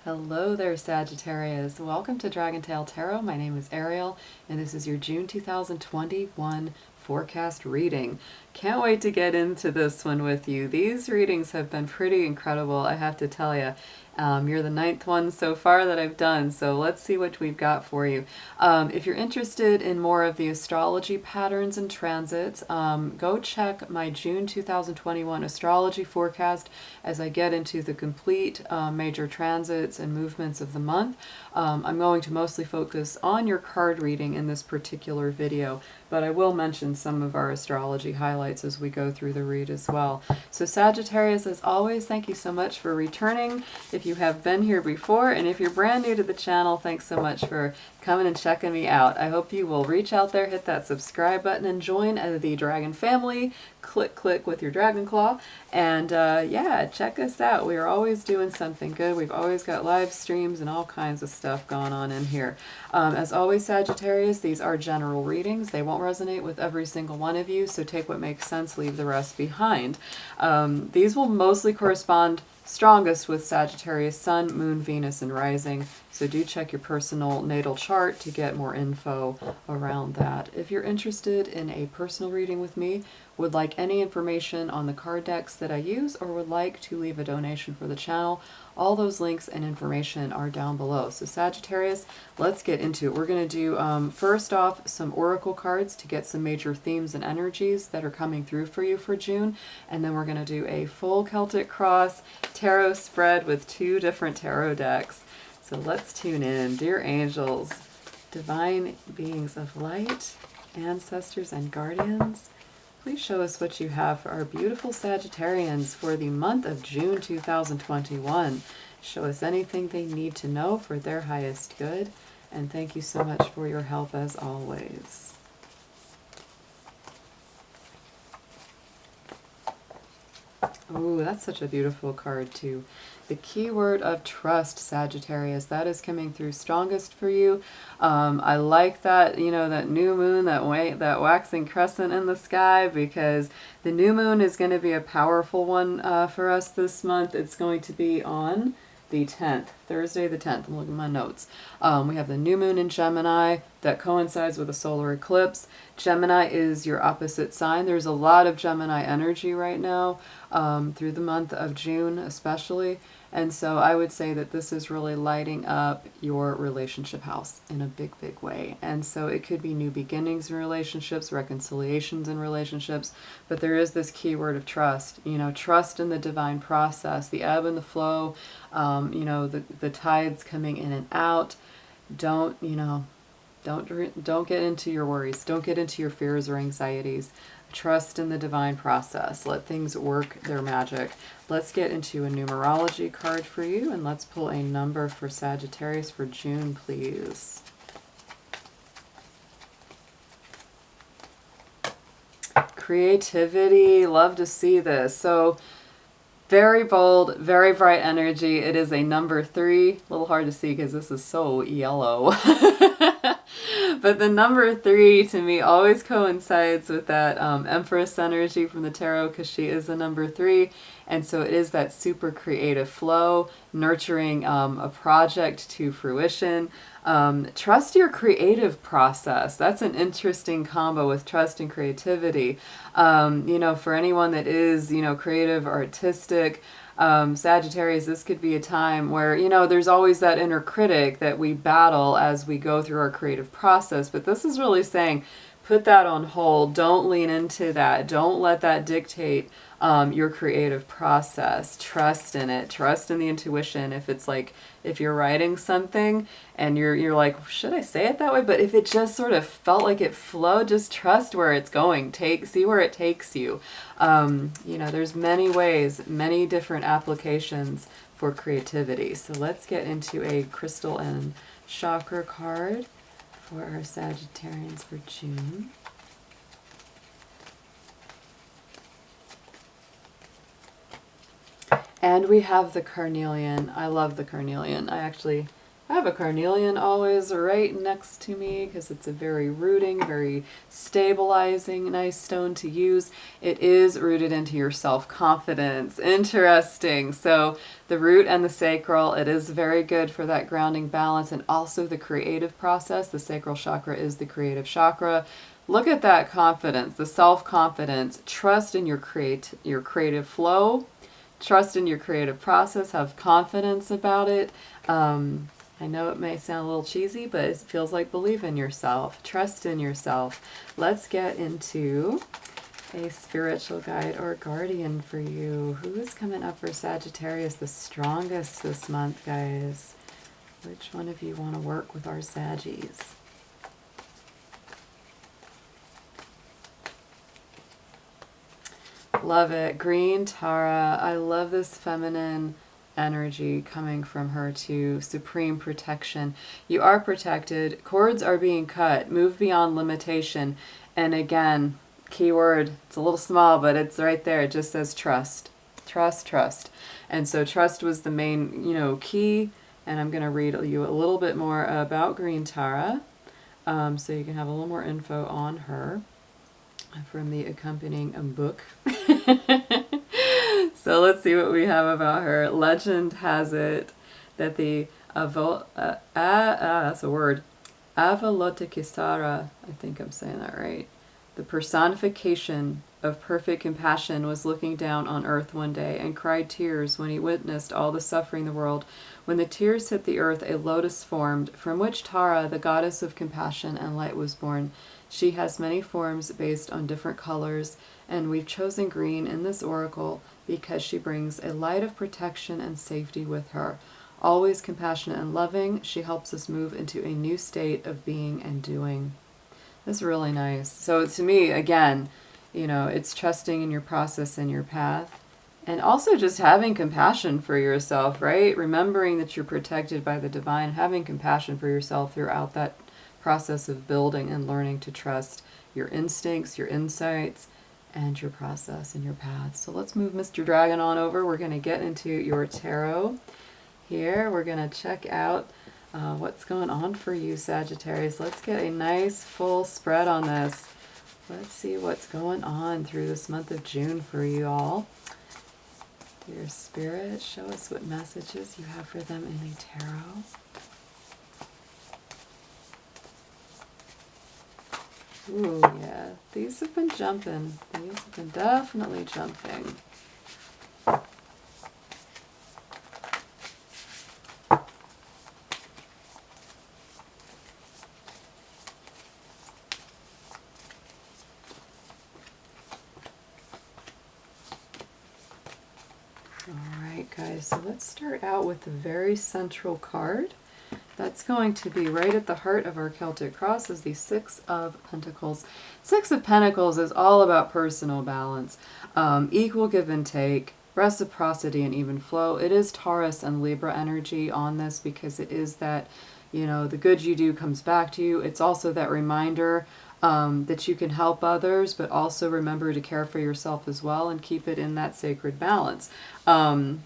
Hello there, Sagittarius. Welcome to Dragon Tail Tarot. My name is Ariel, and this is your June 2021 forecast reading. Can't wait to get into this one with you. These readings have been pretty incredible, I have to tell you. You're the 9th one so far that I've done, so let's see what we've got for you. If you're interested in more of the astrology patterns and transits, go check my June 2021 astrology forecast as I get into the complete major transits and movements of the month. I'm going to mostly focus on your card reading in this particular video, but I will mention some of our astrology highlights as we go through the read as well. So Sagittarius, as always, thank you so much for returning. If you have been here before, and if you're brand new to the channel, thanks so much for coming and checking me out. I hope you will reach out there, hit that subscribe button, and join the Dragon family. Click with your dragon claw, and yeah, check us out. We are always doing something good. We've always got live streams and all kinds of stuff going on in here. As always, Sagittarius, these are general readings. They won't resonate with every single one of you, so take what makes sense, leave the rest behind. These will mostly correspond strongest with Sagittarius Sun, Moon, Venus, and Rising. So do check your personal natal chart to get more info around that. If you're interested in a personal reading with me, would like any information on the card decks that I use, or would like to leave a donation for the channel, all those links and information are down below. So Sagittarius, let's get into it. We're going to do, first off, some oracle cards to get some major themes and energies that are coming through for you for June. And then we're going to do a full Celtic cross tarot spread with 2 different tarot decks. So let's tune in. Dear angels, divine beings of light, ancestors and guardians, please show us what you have for our beautiful Sagittarians for the month of June 2021. Show us anything they need to know for their highest good. And thank you so much for your help as always. Oh, that's such a beautiful card too. The keyword of trust, Sagittarius, that is coming through strongest for you. I like that, you know, that new moon, that waxing crescent in the sky, because the new moon is going to be a powerful one for us this month. It's going to be on the 10th, Thursday the 10th. I'm looking at my notes. We have the new moon in Gemini that coincides with a solar eclipse. Gemini is your opposite sign. There's a lot of Gemini energy right now through the month of June especially. And so I would say that this is really lighting up your relationship house in a big, big way. And so it could be new beginnings in relationships, reconciliations in relationships, but there is this key word of trust, you know, trust in the divine process, the ebb and the flow, you know, the tides coming in and out. Don't get into your worries. Don't get into your fears or anxieties. Trust in the divine process. Let things work their magic. Let's get into a numerology card for you, and let's pull a number for Sagittarius for June, please. Creativity. Love to see this. So very bold, very bright energy. It is a number 3. A little hard to see because this is so yellow. But the number 3 to me always coincides with that Empress energy from the tarot, because she is the number 3. And so it is that super creative flow, nurturing a project to fruition. Trust your creative process. That's an interesting combo with trust and creativity. You know, for anyone that is, you know, creative or artistic, Sagittarius, this could be a time where, you know, there's always that inner critic that we battle as we go through our creative process. But this is really saying, put that on hold. Don't lean into that. Don't let that dictate your creative process. Trust in it. Trust in the intuition. If it's like, if you're writing something and you're like, should I say it that way? But if it just sort of felt like it flowed, just trust where it's going. See where it takes you. You know, there's many ways, many different applications for creativity. So let's get into a crystal and chakra card for our Sagittarians for June. And we have the carnelian. I love the carnelian. I I have a carnelian always right next to me because it's a very rooting, very stabilizing, nice stone to use. It is rooted into your self-confidence. Interesting. So the root and the sacral, it is very good for that grounding balance and also the creative process. The sacral chakra is the creative chakra. Look at that confidence, the self-confidence, trust in your creative flow, trust in your creative process, have confidence about it. I know it may sound a little cheesy, but it feels like believe in yourself, trust in yourself. Let's get into a spiritual guide or guardian for you. Who is coming up for Sagittarius the strongest this month, guys? Which one of you want to work with our Saggies? Love it. Green Tara. I love this feminine energy coming from her to supreme protection. You are protected. Cords are being cut. Move beyond limitation. And again, keyword, it's a little small, but it's right there. It just says trust. Trust, trust. And so trust was the main, key. And I'm going to read you a little bit more about Green Tara so you can have a little more info on her from the accompanying book. So let's see what we have about her. Legend has it that the that's a word, Avalokitesvara, I think I'm saying that right, the personification of perfect compassion, was looking down on earth one day and cried tears when he witnessed all the suffering in the world. When the tears hit the earth, a lotus formed, from which Tara, the goddess of compassion and light, was born. She has many forms based on different colors, and we've chosen green in this oracle because she brings a light of protection and safety with her. Always compassionate and loving, she helps us move into a new state of being and doing. That's really nice. So to me, again, it's trusting in your process and your path. And also just having compassion for yourself, right? Remembering that you're protected by the divine, having compassion for yourself throughout that process of building and learning to trust your instincts, your insights, and your process and your path. So let's move Mr. Dragon on over. We're going to get into your tarot here. We're going to check out what's going on for you, Sagittarius. Let's get a nice full spread on this. Let's see what's going on through this month of June for you all. Dear Spirit, show us what messages you have for them in the tarot. Ooh, yeah, these have been jumping. These have been definitely jumping. Alright guys, so let's start out with the very central card. That's going to be right at the heart of our Celtic cross is the Six of Pentacles. Six of Pentacles is all about personal balance, equal give and take, reciprocity and even flow. It is Taurus and Libra energy on this because it is that, the good you do comes back to you. It's also that reminder that you can help others, but also remember to care for yourself as well and keep it in that sacred balance.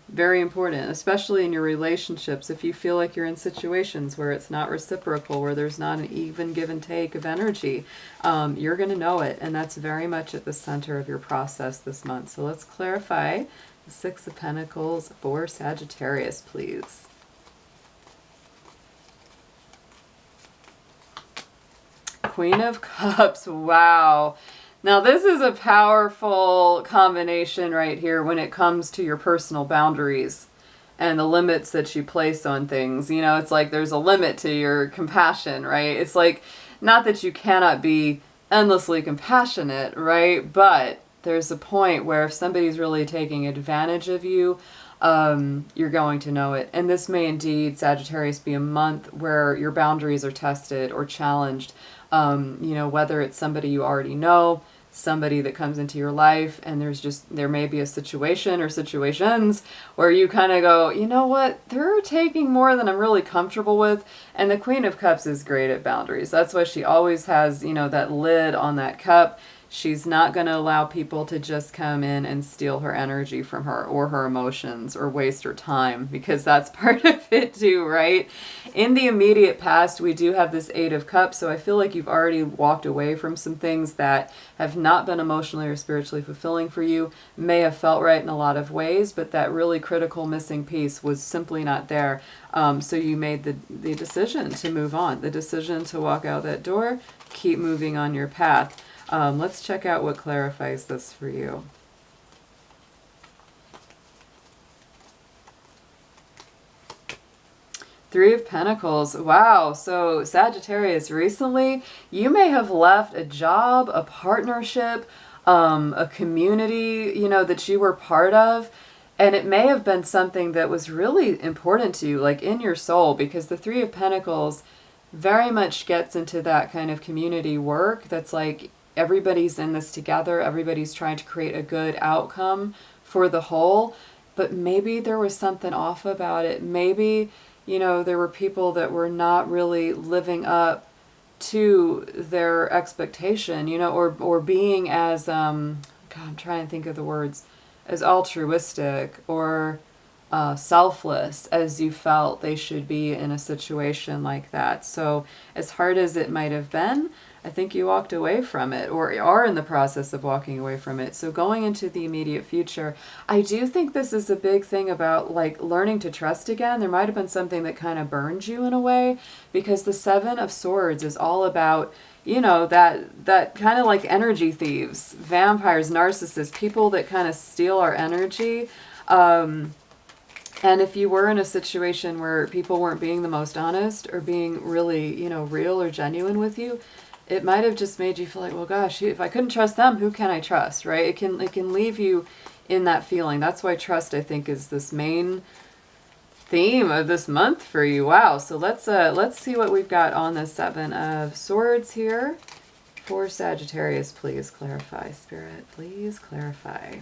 Very important, especially in your relationships. If you feel like you're in situations where it's not reciprocal, where there's not an even give and take of energy, you're going to know it. And that's very much at the center of your process this month. So let's clarify the Six of Pentacles for Sagittarius, please. Queen of Cups. Wow. Now this is a powerful combination right here when it comes to your personal boundaries and the limits that you place on things. It's like there's a limit to your compassion, right? It's like not that you cannot be endlessly compassionate, right? But there's a point where if somebody's really taking advantage of you, you're going to know it. And this may indeed, Sagittarius, be a month where your boundaries are tested or challenged. Whether it's somebody you already know, somebody that comes into your life, and there may be a situation or situations where you kind of go, you know what, they're taking more than I'm really comfortable with. And the Queen of Cups is great at boundaries. That's why she always has, that lid on that cup. She's not going to allow people to just come in and steal her energy from her or her emotions or waste her time, because that's part of it too, right? In the immediate past, we do have this Eight of Cups, so I feel like you've already walked away from some things that have not been emotionally or spiritually fulfilling for you. May have felt right in a lot of ways, but that really critical missing piece was simply not there. So you made the decision to move on, the decision to walk out that door, keep moving on your path. Let's check out what clarifies this for you. Three of Pentacles. Wow. So Sagittarius, recently you may have left a job, a partnership, a community, you know, that you were part of. And it may have been something that was really important to you, like in your soul, because the Three of Pentacles very much gets into that kind of community work that's like everybody's in this together, everybody's trying to create a good outcome for the whole, but maybe there was something off about it. Maybe, you know, there were people that were not really living up to their expectation, you know, or being as, God, I'm trying to think of the words, as altruistic or selfless as you felt they should be in a situation like that. So as hard as it might have been, I think you walked away from it, or are in the process of walking away from it. So going into the immediate future, I do think this is a big thing about like learning to trust again. There might have been something that kind of burned you in a way, because the Seven of Swords is all about, you know, that kind of like energy thieves, vampires, narcissists, people that kind of steal our energy. And if you were in a situation where people weren't being the most honest or being really, you know, real or genuine with you, it might have just made you feel like, well, gosh, if I couldn't trust them, who can I trust, right? It can leave you in that feeling. That's why trust, I think, is this main theme of this month for you. Wow. So let's see what we've got on the Seven of Swords here for Sagittarius. Please clarify, Spirit. Please clarify.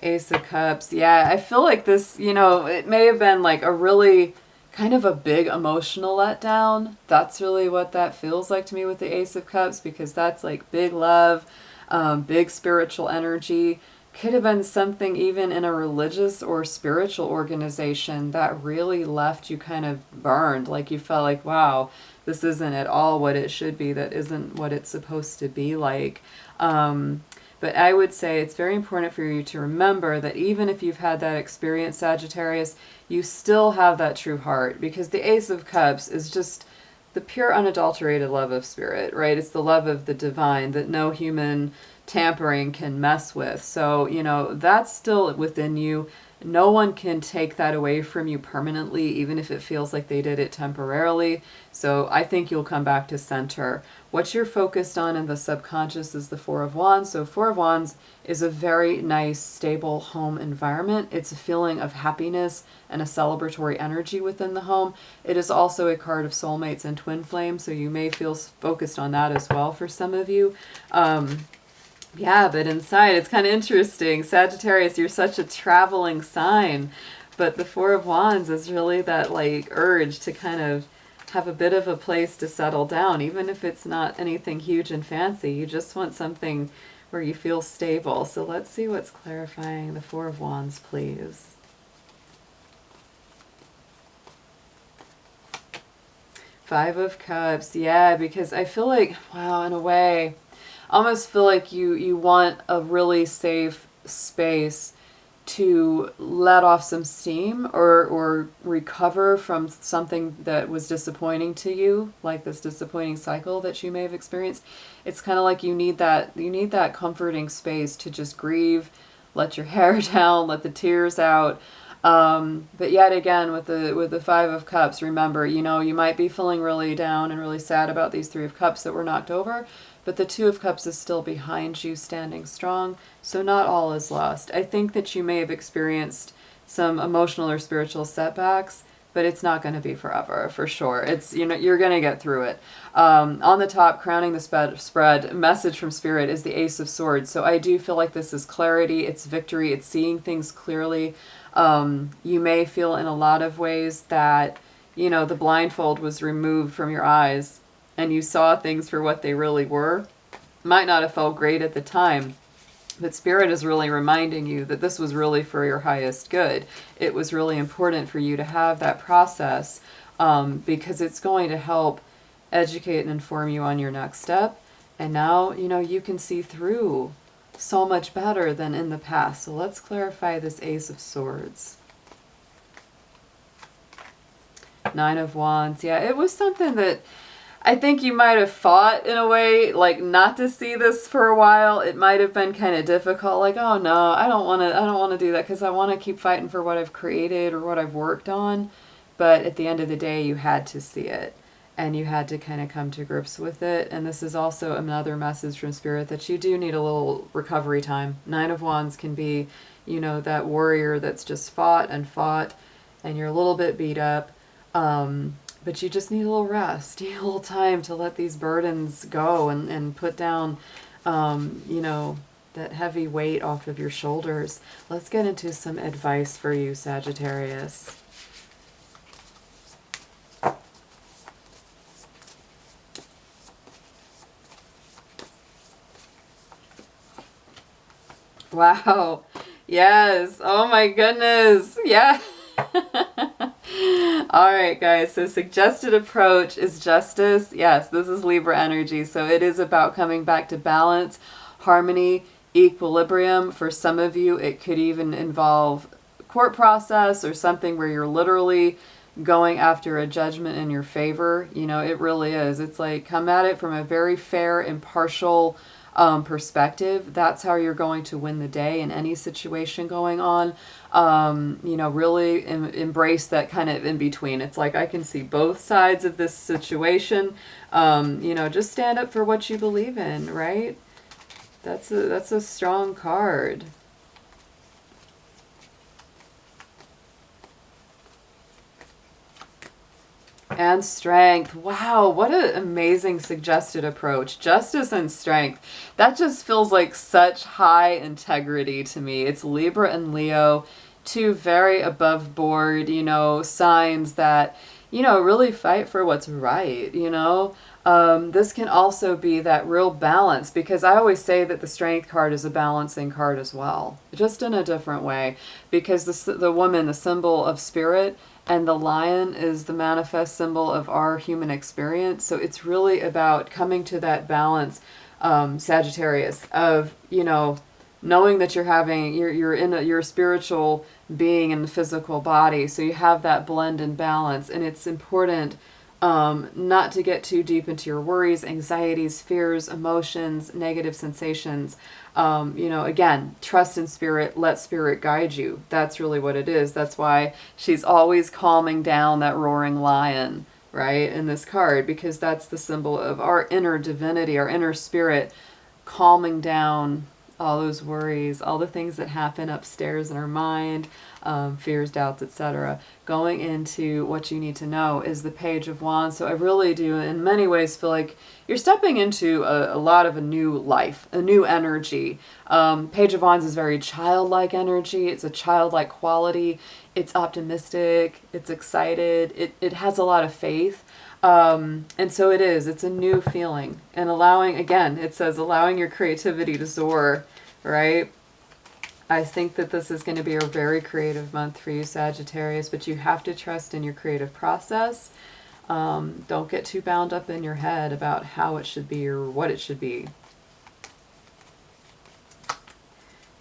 Ace of Cups. Yeah, I feel like this, you know, it may have been like a really kind of a big emotional letdown. That's really what that feels like to me with the Ace of Cups, because that's like big love, big spiritual energy. Could have been something even in a religious or spiritual organization that really left you kind of burned. Like you felt like, wow, this isn't at all what it should be. That isn't what it's supposed to be like. But I would say it's very important for you to remember that even if you've had that experience, Sagittarius, you still have that true heart, because the Ace of Cups is just the pure unadulterated love of spirit, right? It's the love of the divine that no human tampering can mess with. So, you know, that's still within you. No one can take that away from you permanently, even if it feels like they did it temporarily. So I think you'll come back to center. What you're focused on in the subconscious is the Four of Wands. So Four of Wands is a very nice, stable home environment. It's a feeling of happiness and a celebratory energy within the home. It is also a card of soulmates and twin flames, so you may feel focused on that as well for some of you. Yeah, but inside, it's kind of interesting. Sagittarius, you're such a traveling sign, but the Four of Wands is really that like urge to kind of have a bit of a place to settle down, even if it's not anything huge and fancy. You just want something where you feel stable. So let's see what's clarifying the Four of Wands, please. Five of Cups. Yeah, because I feel like, wow, in a way, I almost feel like you want a really safe space to let off some steam or recover from something that was disappointing to you, like this disappointing cycle that you may have experienced. It's kind of like you need that comforting space to just grieve, let your hair down, let the tears out. But yet again, with the Five of Cups, remember, you know, you might be feeling really down and really sad about these Three of Cups that were knocked over, but the Two of Cups is still behind you, standing strong. So not all is lost. I think that you may have experienced some emotional or spiritual setbacks, but it's not going to be forever, for sure. It's, you know, you're going to get through it. On the top, crowning the spread, message from Spirit is the Ace of Swords. So I do feel like this is clarity, it's victory, it's seeing things clearly. You may feel in a lot of ways that, the blindfold was removed from your eyes and you saw things for what they really were. Might not have felt great at the time, but Spirit is really reminding you that this was really for your highest good. It was really important for you to have that process, because it's going to help educate and inform you on your next step. And now, you can see through so much better than in the past. So let's clarify this Ace of Swords. Nine of Wands. Yeah, it was something that I think you might have fought in a way, like not to see this for a while. It might have been kind of difficult, like, oh no, I don't want to do that because I want to keep fighting for what I've created or what I've worked on. But at the end of the day, you had to see it and you had to kind of come to grips with it. And this is also another message from Spirit that you do need a little recovery time. Nine of Wands can be, that warrior that's just fought and you're a little bit beat up. But you just need a little rest, you need a little time to let these burdens go and put down, that heavy weight off of your shoulders. Let's get into some advice for you, Sagittarius. Wow. Yes. Oh my goodness. Yeah. All right, guys, so suggested approach is justice. Yes, this is Libra energy, so it is about coming back to balance, harmony, equilibrium. For some of you, it could even involve court process or something where you're literally going after a judgment in your favor. It really is. It's like come at it from a very fair, impartial perspective. That's how you're going to win the day in any situation going on. Really embrace that kind of in between. It's like I can see both sides of this situation. Just stand up for what you believe in, right? That's a strong card. And strength. Wow, what an amazing suggested approach. Justice and strength. That just feels like such high integrity to me. It's Libra and Leo, two very above board, signs that, really fight for what's right, This can also be that real balance, because I always say that the strength card is a balancing card as well, just in a different way, because the woman, the symbol of spirit, and the lion is the manifest symbol of our human experience. So it's really about coming to that balance, Sagittarius, of, knowing that you're a spiritual being in the physical body. So you have that blend and balance. And it's important not to get too deep into your worries, anxieties, fears, emotions, negative sensations. Again, trust in spirit, let spirit guide you. That's really what it is. That's why she's always calming down that roaring lion, right, in this card, because that's the symbol of our inner divinity, our inner spirit, calming down all those worries, all the things that happen upstairs in our mind, fears, doubts, etc. Going into what you need to know is the Page of Wands. So I really do, in many ways, feel like you're stepping into a lot of a new life, a new energy. Page of Wands is very childlike energy. It's a childlike quality. It's optimistic. It's excited. It has a lot of faith. And so it's a new feeling, and allowing, again, it says allowing your creativity to soar, right? I think that this is going to be a very creative month for you, Sagittarius, but you have to trust in your creative process. Don't get too bound up in your head about how it should be or what it should be.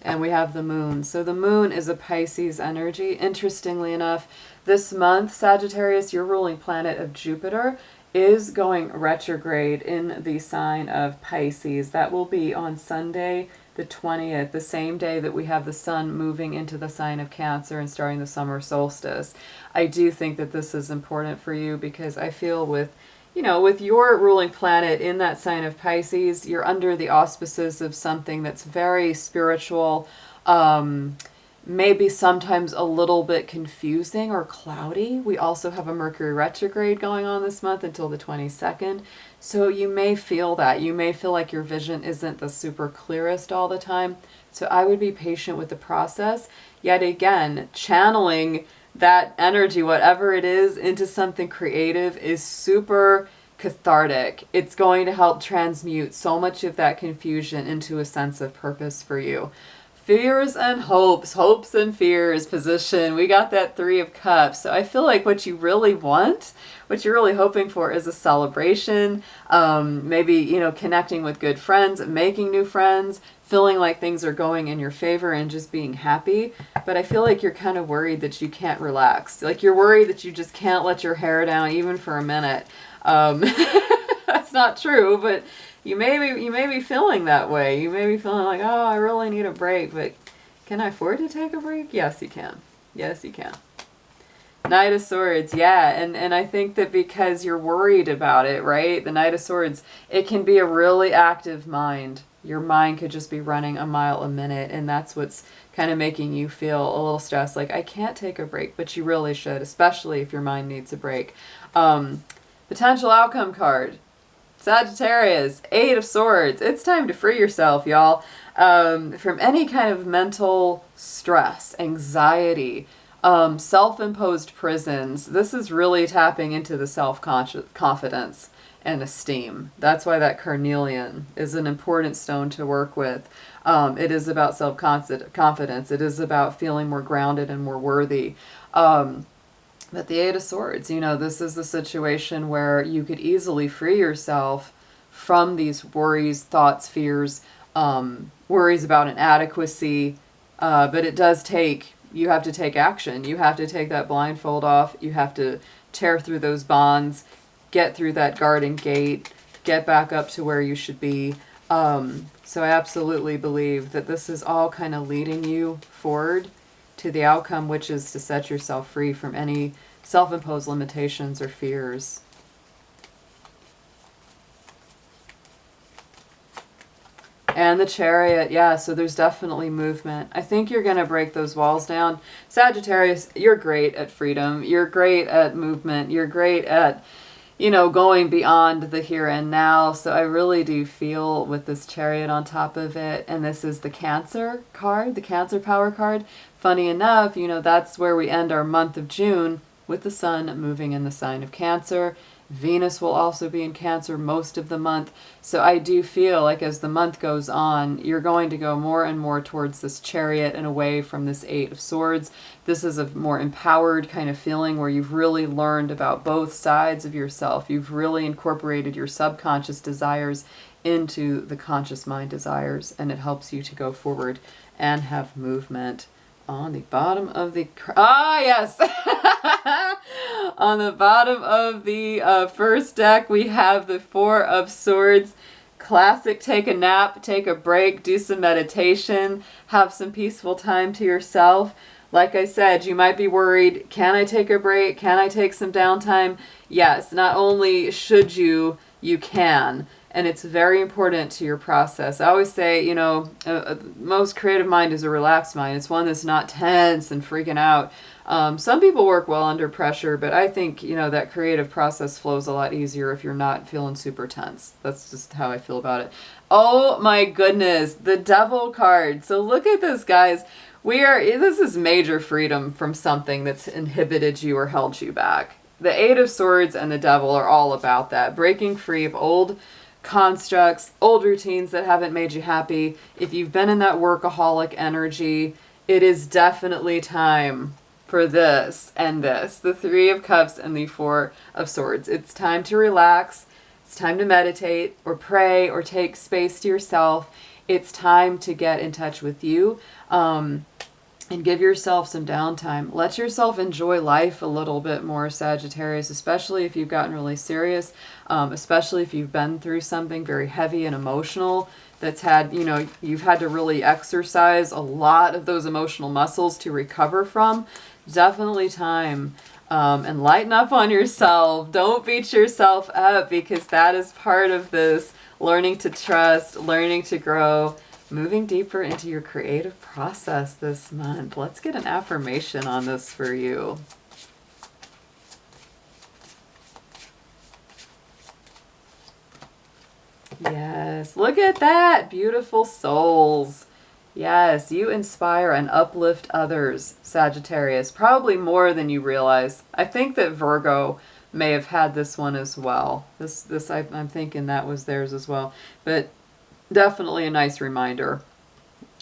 And we have the moon. So the moon is a Pisces energy. Interestingly enough, this month, Sagittarius, your ruling planet of Jupiter, is going retrograde in the sign of Pisces. That will be on Sunday, the 20th, the same day that we have the sun moving into the sign of Cancer and starting the summer solstice. I do think that this is important for you, because I feel with your ruling planet in that sign of Pisces, you're under the auspices of something that's very spiritual, maybe sometimes a little bit confusing or cloudy. We also have a Mercury retrograde going on this month until the 22nd. So you may feel that. You may feel like your vision isn't the super clearest all the time. So I would be patient with the process. Yet again, channeling that energy, whatever it is, into something creative is super cathartic. It's going to help transmute so much of that confusion into a sense of purpose for you. Fears and hopes, hopes and fears position. We got that 3 of Cups. So I feel like what you really want, what you're really hoping for is a celebration, maybe, you know, connecting with good friends, making new friends, feeling like things are going in your favor and just being happy. But I feel like you're kind of worried that you can't relax. Like you're worried that you just can't let your hair down even for a minute. That's not true, but you may be feeling that way. You may be feeling like, oh, I really need a break, but can I afford to take a break? Yes, you can. Yes, you can. Knight of Swords, yeah, and I think that because you're worried about it, right? The Knight of Swords, it can be a really active mind. Your mind could just be running a mile a minute, and that's what's kind of making you feel a little stressed, like, I can't take a break, but you really should, especially if your mind needs a break. Potential outcome card. Sagittarius, 8 of Swords. It's time to free yourself, y'all, from any kind of mental stress, anxiety, self-imposed prisons. This is really tapping into the self-confidence and esteem. That's why that carnelian is an important stone to work with. It is about self-confidence. It is about feeling more grounded and more worthy. But the 8 of Swords, you know, this is the situation where you could easily free yourself from these worries, thoughts, fears, worries about inadequacy. But it does take, you have to take action. You have to take that blindfold off. You have to tear through those bonds, get through that garden gate, get back up to where you should be. So I absolutely believe that this is all kind of leading you forward to the outcome, which is to set yourself free from any self-imposed limitations or fears. And the Chariot, yeah, so there's definitely movement. I think you're going to break those walls down. Sagittarius, you're great at freedom. You're great at movement. You're great at, you know, going beyond the here and now. So I really do feel with this Chariot on top of it, and this is the Cancer card, the Cancer power card. Funny enough, you know, that's where we end our month of June with the sun moving in the sign of Cancer. Venus will also be in Cancer most of the month. So I do feel like as the month goes on, you're going to go more and more towards this Chariot and away from this 8 of Swords. This is a more empowered kind of feeling where you've really learned about both sides of yourself. You've really incorporated your subconscious desires into the conscious mind desires, and it helps you to go forward and have movement. On the bottom of the... yes! On the bottom of the first deck, we have the 4 of Swords. Classic, take a nap, take a break, do some meditation, have some peaceful time to yourself. Like I said, you might be worried, can I take a break? Can I take some downtime? Yes, not only should you, you can. And it's very important to your process. I always say, you know, most creative mind is a relaxed mind. It's one that's not tense and freaking out. Some people work well under pressure, but I think, you know, that creative process flows a lot easier if you're not feeling super tense. That's just how I feel about it. Oh my goodness, the Devil card. So look at this, guys. This is major freedom from something that's inhibited you or held you back. The 8 of Swords and the Devil are all about that. Breaking free of old constructs, old routines that haven't made you happy. If you've been in that workaholic energy, it is definitely time for this and this. The 3 of Cups and the 4 of Swords. It's time to relax. It's time to meditate or pray or take space to yourself. It's time to get in touch with you. And give yourself some downtime. Let yourself enjoy life a little bit more, Sagittarius, especially if you've gotten really serious, especially if you've been through something very heavy and emotional that's had, you know, you've had to really exercise a lot of those emotional muscles to recover from. Definitely time. And lighten up on yourself. Don't beat yourself up, because that is part of this learning to trust, learning to grow, moving deeper into your creative process this month. Let's get an affirmation on this for you. Yes, look at that. Beautiful souls. Yes, you inspire and uplift others, Sagittarius, probably more than you realize. I think that Virgo may have had this one as well. I'm thinking that was theirs as well. But definitely a nice reminder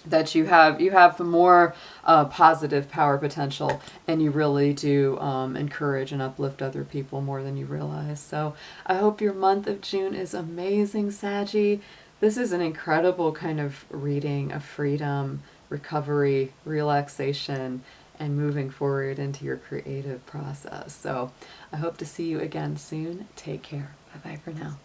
that you have more positive power potential, and you really do encourage and uplift other people more than you realize. So I hope your month of June is amazing, Saggy. This is an incredible kind of reading of freedom, recovery, relaxation, and moving forward into your creative process. So I hope to see you again soon. Take care. Bye bye for now.